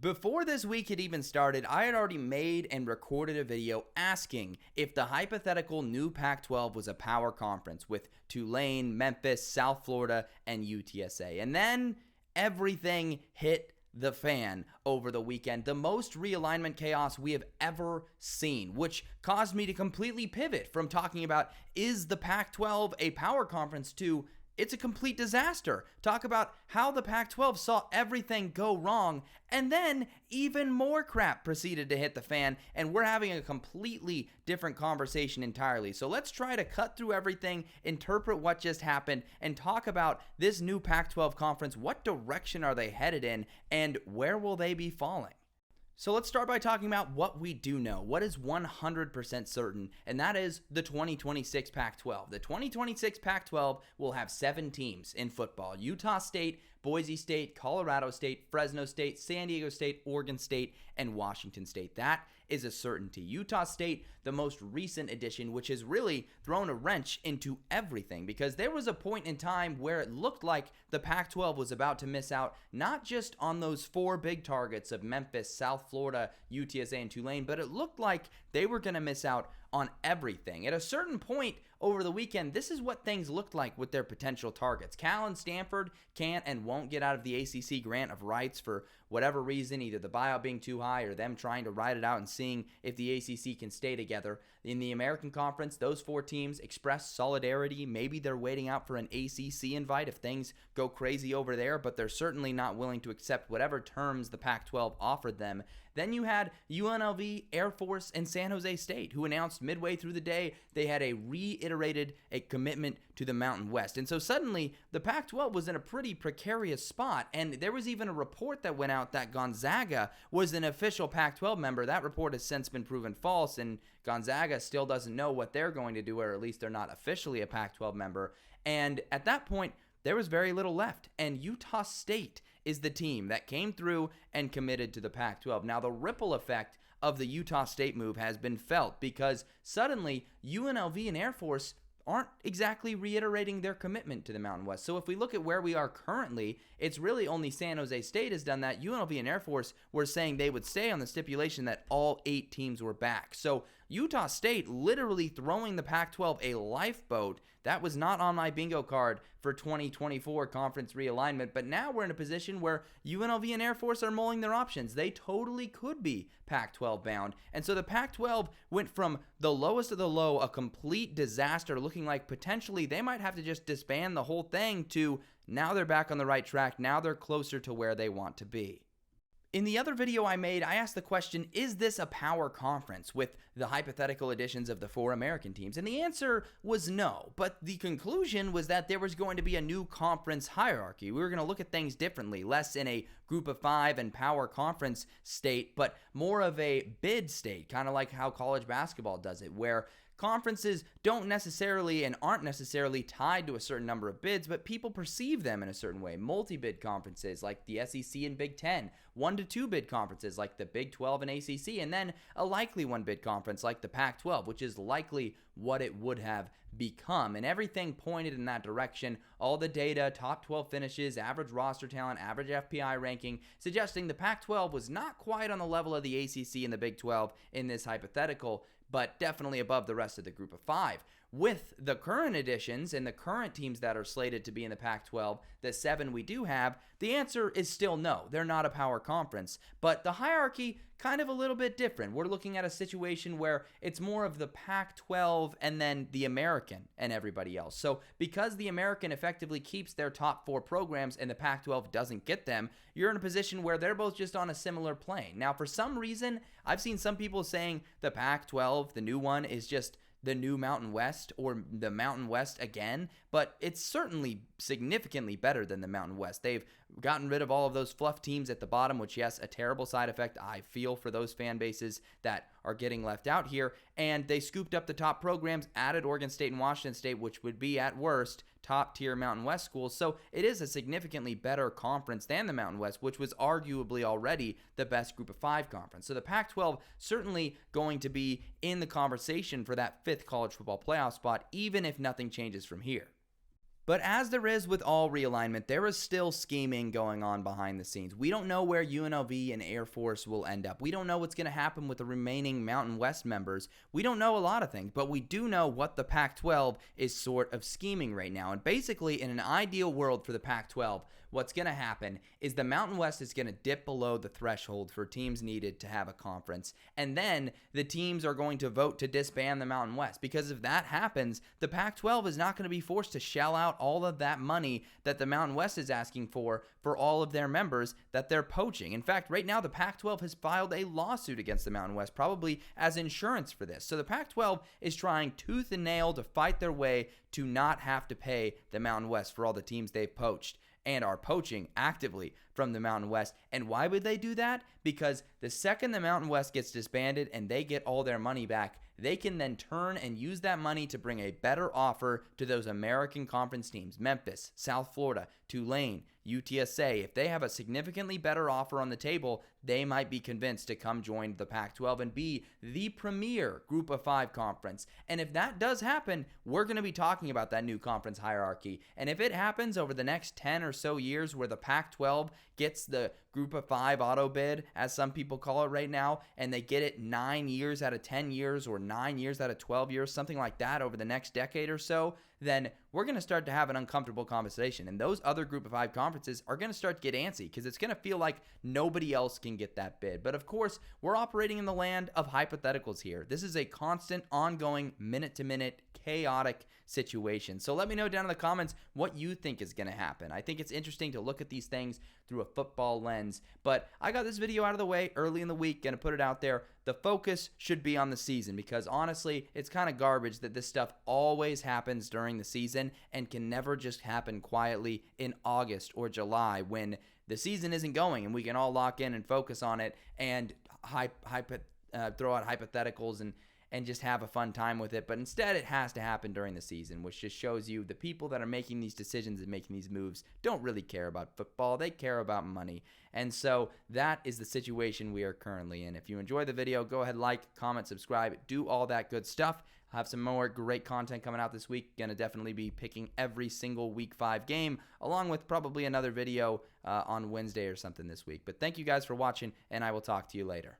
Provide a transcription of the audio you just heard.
Before this week had even started, I had already made and recorded a video asking if the hypothetical new Pac-12 was a power conference with Tulane, Memphis, South Florida, and UTSA. And then everything hit the fan over the weekend. The most realignment chaos we have ever seen, which caused me to completely pivot from talking about is the Pac-12 a power conference to it's a complete disaster. Talk about how the Pac-12 saw everything go wrong, and then even more crap proceeded to hit the fan, and we're having a completely different conversation entirely. So let's try to cut through everything, interpret what just happened, and talk about this new Pac-12 conference. What direction are they headed in, and where will they be falling? So let's start by talking about what we do know, what is 100% certain, and that is the 2026 Pac-12. The 2026 Pac-12 will have 7 teams in football: Utah State, Boise State, Colorado State, Fresno State, San Diego State, Oregon State, and Washington State. That is a certainty. Utah State, the most recent addition, which has really thrown a wrench into everything, because there was a point in time where it looked like the Pac-12 was about to miss out not just on those 4 big targets of Memphis, South Florida, UTSA, and Tulane, but it looked like they were going to miss out on everything. At a certain point over the weekend, this is what things looked like with their potential targets. Cal and Stanford can't and won't get out of the ACC grant of rights for whatever reason, either the buyout being too high or them trying to ride it out and seeing if the ACC can stay together. In the American Conference, those 4 teams expressed solidarity. Maybe they're waiting out for an ACC invite if things go crazy over there, but they're certainly not willing to accept whatever terms the Pac-12 offered them. Then you had UNLV, Air Force, and San Jose State, who announced midway through the day they had reiterated a commitment to the Mountain West. And so suddenly, the Pac-12 was in a pretty precarious spot, and there was even a report that went out that Gonzaga was an official Pac-12 member. That report has since been proven false, and Gonzaga still doesn't know what they're going to do, or at least they're not officially a Pac-12 member. And at that point, there was very little left, and Utah State is the team that came through and committed to the Pac-12. Now, the ripple effect of the Utah State move has been felt, because suddenly UNLV and Air Force aren't exactly reiterating their commitment to the Mountain West. So if we look at where we are currently, it's really only San Jose State has done that. UNLV and Air Force were saying they would stay on the stipulation that all 8 teams were back. So Utah State literally throwing the Pac-12 a lifeboat. That was not on my bingo card for 2024 conference realignment, but now we're in a position where UNLV and Air Force are mulling their options. They totally could be Pac-12 bound. And so the Pac-12 went from the lowest of the low, a complete disaster, looking like potentially they might have to just disband the whole thing, to now they're back on the right track. Now they're closer to where they want to be. In the other video I made, I asked the question, is this a power conference with the hypothetical additions of the 4 American teams? And the answer was no, but the conclusion was that there was going to be a new conference hierarchy. We were going to look at things differently, less in a group of 5 and power conference state, but more of a bid state, kind of like how college basketball does it, where conferences don't necessarily and aren't necessarily tied to a certain number of bids, but people perceive them in a certain way. Multi-bid conferences like the SEC and Big Ten, 1 to 2 bid conferences like the Big 12 and ACC, and then a likely 1 bid conference like the Pac-12, which is likely what it would have become. And everything pointed in that direction. All the data, top 12 finishes, average roster talent, average FPI ranking, suggesting the Pac-12 was not quite on the level of the ACC and the Big 12 in this hypothetical, but definitely above the rest of the group of 5. With the current additions and the current teams that are slated to be in the Pac-12, the 7 we do have, the answer is still no. They're not a power conference. But the hierarchy, kind of a little bit different. We're looking at a situation where it's more of the Pac-12 and then the American and everybody else. So because the American effectively keeps their top 4 programs and the Pac-12 doesn't get them, you're in a position where they're both just on a similar plane. Now, for some reason, I've seen some people saying the Pac-12, the new one, is just the new Mountain West or the Mountain West again, but it's certainly significantly better than the Mountain West. They've gotten rid of all of those fluff teams at the bottom, which, yes, a terrible side effect I feel for those fan bases that are getting left out here, and they scooped up the top programs, added Oregon State and Washington State, which would be, at worst, top-tier Mountain West schools. So it is a significantly better conference than the Mountain West, which was arguably already the best group of 5 conference. So the Pac-12 certainly going to be in the conversation for that 5th college football playoff spot, even if nothing changes from here. But as there is with all realignment, there is still scheming going on behind the scenes. We don't know where UNLV and Air Force will end up. We don't know what's going to happen with the remaining Mountain West members. We don't know a lot of things, but we do know what the Pac-12 is sort of scheming right now. And basically, in an ideal world for the Pac-12, what's going to happen is the Mountain West is going to dip below the threshold for teams needed to have a conference. And then the teams are going to vote to disband the Mountain West. Because if that happens, the Pac-12 is not going to be forced to shell out all of that money that the Mountain West is asking for all of their members that they're poaching. In fact, right now, the Pac-12 has filed a lawsuit against the Mountain West, probably as insurance for this. So the Pac-12 is trying tooth and nail to fight their way to not have to pay the Mountain West for all the teams they've poached and are poaching actively from the Mountain West. And why would they do that? Because the second the Mountain West gets disbanded and they get all their money back, they can then turn and use that money to bring a better offer to those American Conference teams, Memphis, South Florida, Tulane, UTSA. If they have a significantly better offer on the table, they might be convinced to come join the Pac-12 and be the premier Group of 5 conference. And if that does happen, we're going to be talking about that new conference hierarchy. And if it happens over the next 10 or so years where the Pac-12 gets the Group of 5 auto bid, as some people call it right now, and they get it 9 years out of 10 years or 9 years out of 12 years, something like that over the next decade or so, then we're going to start to have an uncomfortable conversation. And those other Group of 5 conferences are going to start to get antsy because it's going to feel like nobody else can get that bid. But of course, we're operating in the land of hypotheticals here. This is a constant, ongoing, minute-to-minute, chaotic situation. So let me know down in the comments what you think is going to happen. I think it's interesting to look at these things through a football lens. But I got this video out of the way early in the week, going to put it out there. The focus should be on the season because honestly, it's kind of garbage that this stuff always happens during the season and can never just happen quietly in August or July when the season isn't going and we can all lock in and focus on it and throw out hypotheticals and just have a fun time with it. But instead, it has to happen during the season, which just shows you the people that are making these decisions and making these moves don't really care about football. They care about money. And so that is the situation we are currently in. If you enjoyed the video, go ahead, like, comment, subscribe, do all that good stuff. I'll have some more great content coming out this week. Going to definitely be picking every single Week 5 game, along with probably another video on Wednesday or something this week. But thank you guys for watching, and I will talk to you later.